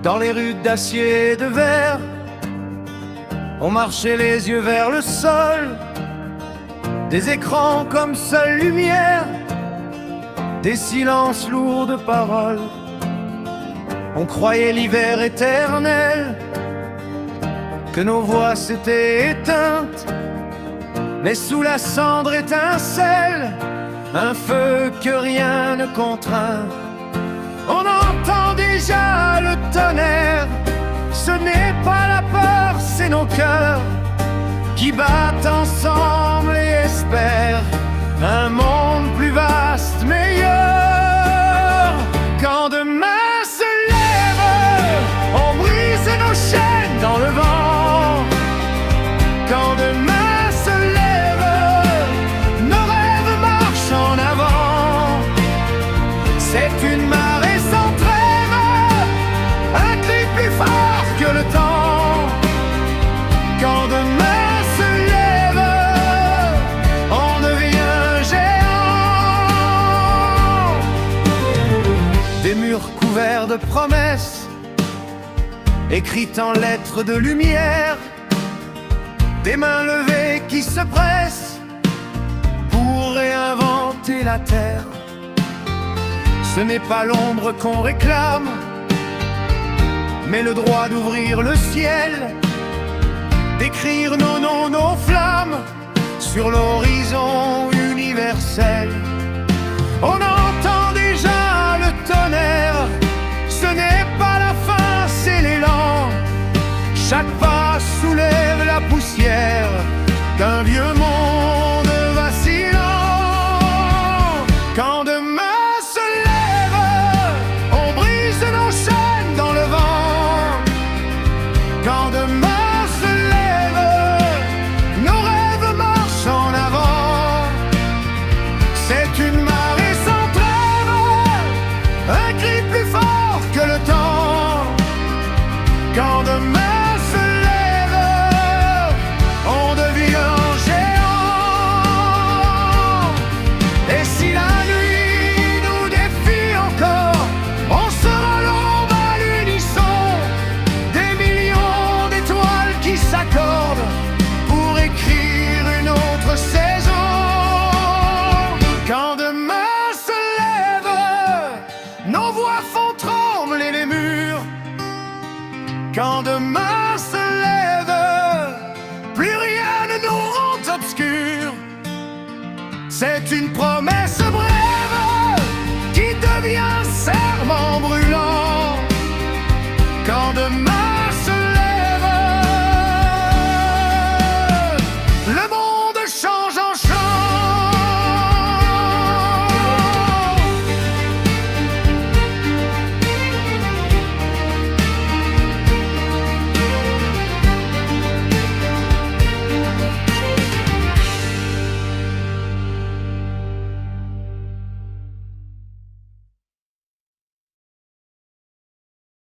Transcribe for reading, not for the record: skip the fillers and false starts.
Dans les rues d'acier et de verre, on marchait les yeux vers le sol. Des écrans comme seule lumière, des silences lourds de paroles. On croyait l'hiver éternel, que nos voix s'étaient éteintes. Mais sous la cendre étincelle un feu que rien ne contraint. On entend déjà le tonnerre, ce n'est pas la peur, c'est nos cœurs qui battent ensemble et espèrent un monde plus vaste, meilleur. Quand demain se lève, on brise nos chaînes dans le vent. Quand demain se lève, nos rêves marchent en avant. C'est une marée sans trêve, un cri plus fort que le temps. Quand demain se lève, on devient géant. Des murs couverts de promesses, écrites en lettres de lumière. Des mains levées qui se pressent pour réinventer la terre. Ce n'est pas l'ombre qu'on réclame, mais le droit d'ouvrir le ciel, d'écrire nos noms, nos flammes sur l'horizon universel. On entend déjà le tonnerre, ce n'est pas la fin, c'est l'élan. Chaque pas soulève la poussière d'un vieux monde vacillant. Quand demain se lève, on brise nos chaînes dans le vent. Quand demain se lève, nos rêves marchent en avant. C'est une marée sans trêve, un cri plus fort que le temps. Quand demain pour écrire une autre saison. Quand demain se lève, nos voix font trembler les murs. Quand demain se lève, plus rien ne nous rend obscurs. C'est une promesse brève qui devient serment brûlant. Quand demain